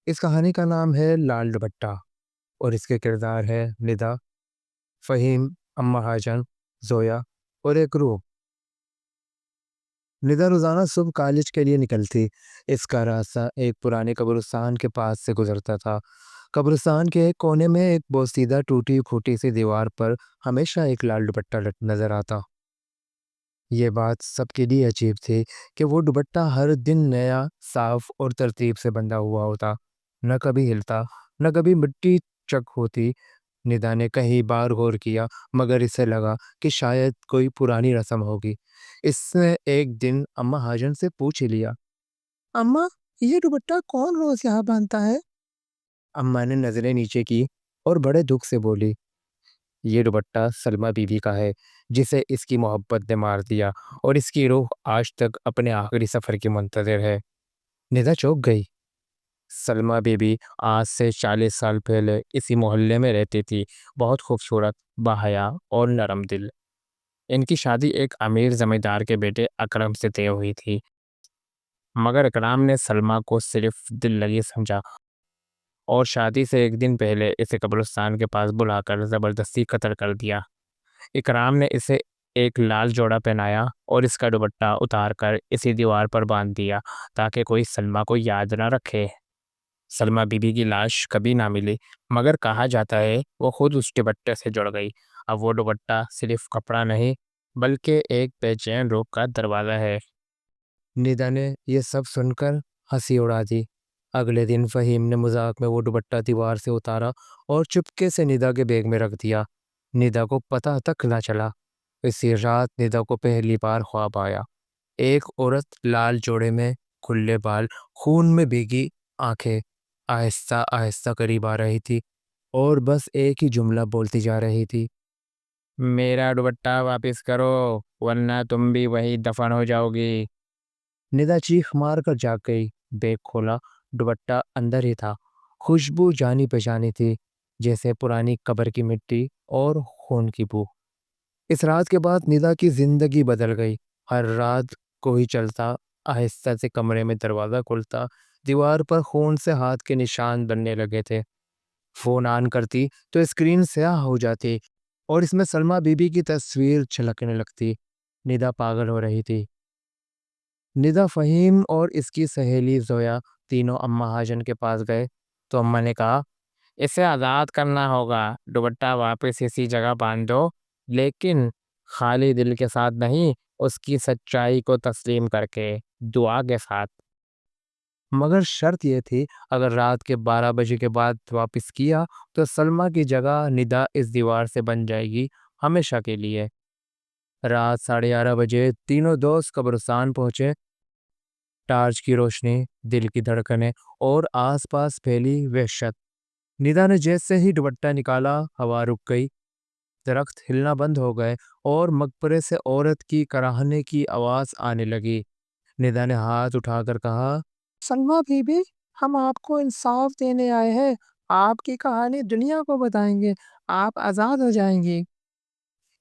اس کہانی کا نام ہے لال دوپٹہ اور اس کے کردار ہے ندا، فہیم، اماں حاجن، زویا اور ایک روح۔ ندا روزانہ صبح کالج کے لیے نکلتی۔ اس کا راستہ ایک پرانے قبرستان کے پاس سے گزرتا تھا۔ قبرستان کے ایک کونے میں ایک بوسیدہ ٹوٹی پھوٹی سی دیوار پر ہمیشہ ایک لال دوپٹہ نظر آتا۔ یہ بات سب کے لیے عجیب تھی کہ وہ دوپٹہ ہر دن نیا، صاف اور ترتیب سے بندھا ہوا ہوتا، نہ کبھی ہلتا، نہ کبھی مٹی چک ہوتی۔ ندا نے کئی بار غور کیا، مگر اسے لگا کہ شاید کوئی پرانی رسم ہوگی۔ اس نے ایک دن اماں حاجن سے پوچھ لیا، اماں، یہ دوپٹہ کون روز یہاں باندھتا ہے؟ اماں نے نظریں نیچے کی اور بڑے دکھ سے بولی، یہ دوپٹہ سلمہ بی بی کا ہے، جسے اس کی محبت نے مار دیا اور اس کی روح آج تک اپنے آخری سفر کی منتظر ہے۔ ندا چوک گئی۔ سلمہ بی بی آج سے 40 سال پہلے اسی محلے میں رہتی تھی، بہت خوبصورت، باحیا اور نرم دل۔ ان کی شادی ایک امیر زمیندار کے بیٹے اکرم سے طے ہوئی تھی، مگر اکرم نے سلمہ کو صرف دل لگی سمجھا اور شادی سے ایک دن پہلے اسے قبرستان کے پاس بلا کر زبردستی قتل کر دیا۔ اکرام نے اسے ایک لال جوڑا پہنایا اور اس کا دوپٹہ اتار کر اسی دیوار پر باندھ دیا تاکہ کوئی سلمہ کو یاد نہ رکھے۔ سلمہ بی بی کی لاش کبھی نہ ملی، مگر کہا جاتا ہے وہ خود اس دوپٹے سے جڑ گئی۔ اب وہ دوپٹہ صرف کپڑا نہیں، بلکہ ایک بے چین روح کا دروازہ ہے۔ ندا نے یہ سب سن کر ہنسی اڑا دی۔ اگلے دن فہیم نے مذاق میں وہ دوپٹہ دیوار سے اتارا اور چپکے سے ندا کے بیگ میں رکھ دیا۔ ندا کو پتہ تک نہ چلا۔ اسی رات ندا کو پہلی بار خواب آیا۔ ایک عورت لال جوڑے میں، کھلے بال، خون میں بھیگی آنکھیں، آہستہ آہستہ قریب آ رہی تھی اور بس ایک ہی جملہ بولتی جا رہی تھی، میرا دوپٹہ واپس کرو ورنہ تم بھی وہی دفن ہو جاؤ گی۔ ندا چیخ مار کر جاگ گئی۔ بیگ کھولا، دوپٹہ اندر ہی تھا۔ خوشبو جانی پہچانی تھی، جیسے پرانی قبر کی مٹی اور خون کی بو۔ اس رات کے بعد ندا کی زندگی بدل گئی۔ ہر رات کوئی چلتا، آہستہ سے کمرے میں دروازہ کھلتا، دیوار پر خون سے ہاتھ کے نشان بننے لگے تھے۔ فون آن کرتی تو اسکرین سیاہ ہو جاتی اور اس میں سلمہ بی بی کی تصویر چھلکنے لگتی۔ ندا پاگل ہو رہی تھی۔ ندا، فہیم اور اس کی سہیلی زویا تینوں اماں حاجن کے پاس گئے تو اماں نے کہا، اسے آزاد کرنا ہوگا، دوپٹہ واپس اسی جگہ باندھ دو، لیکن خالی دل کے ساتھ نہیں، اس کی سچائی کو تسلیم کر کے، دعا کے ساتھ۔ مگر شرط یہ تھی، اگر رات کے 12 بجے کے بعد واپس کیا تو سلمہ کی جگہ ندا اس دیوار سے بن جائے گی، ہمیشہ کے لیے۔ رات 11:30 بجے تینوں دوست قبرستان پہنچے۔ ٹارچ کی روشنی، دل کی دھڑکنیں اور آس پاس پھیلی وحشت۔ ندا نے جیسے ہی دوپٹہ نکالا، ہوا رک گئی، درخت ہلنا بند ہو گئے اور مقبرے سے عورت کی کراہنے کی آواز آنے لگی۔ ندا نے ہاتھ اٹھا کر کہا، سلمہ بی بی، ہم آپ کو انصاف دینے آئے ہیں، آپ کی کہانی دنیا کو بتائیں گے، آپ آزاد ہو جائیں گی۔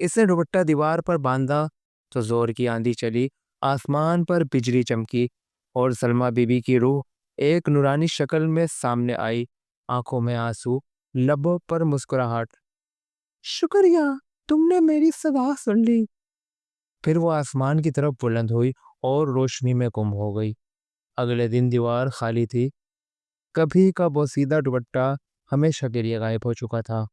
اس نے دوپٹہ دیوار پر باندھا تو زور کی آندھی چلی، آسمان پر بجلی چمکی اور سلمہ بی بی کی روح ایک نورانی شکل میں سامنے آئی، آنکھوں میں آنسو، لبوں پر مسکراہٹ۔ شکریہ، تم نے میری صدا سن لی۔ پھر وہ آسمان کی طرف بلند ہوئی اور روشنی میں گم ہو گئی۔ اگلے دن دیوار خالی تھی، کبھی کا بوسیدہ دوپٹہ ہمیشہ کے لیے غائب ہو چکا تھا۔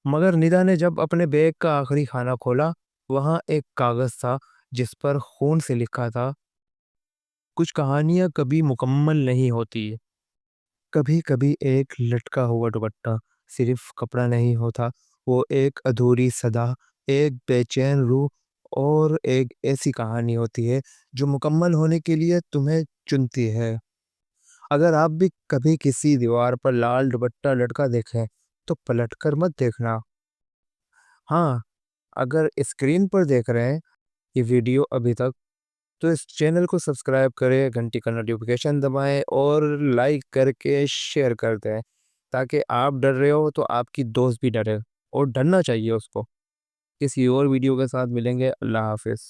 مگر ندا نے جب اپنے بیگ کا آخری خانہ کھولا، وہاں ایک کاغذ تھا جس پر خون سے لکھا تھا، کچھ کہانیاں کبھی مکمل نہیں ہوتی۔ کبھی کبھی ایک لٹکا ہوا دوپٹہ صرف کپڑا نہیں ہوتا، وہ ایک ادھوری صدا، ایک بے چین روح اور ایک ایسی کہانی ہوتی ہے جو مکمل ہونے کے لیے تمہیں چنتی ہے۔ اگر آپ بھی کبھی کسی دیوار پر لال دوپٹہ لٹکا دیکھیں تو پلٹ کر مت دیکھنا۔ ہاں، اگر اسکرین پر دیکھ رہے ہیں یہ ویڈیو ابھی تک، تو اس چینل کو سبسکرائب کریں، گھنٹی کا نوٹیفیکیشن دبائیں اور لائک کر کے شیئر کر دیں، تاکہ آپ ڈر رہے ہو تو آپ کی دوست بھی ڈرے، اور ڈرنا چاہیے اس کو۔ کسی اور ویڈیو کے ساتھ ملیں گے۔ اللہ حافظ۔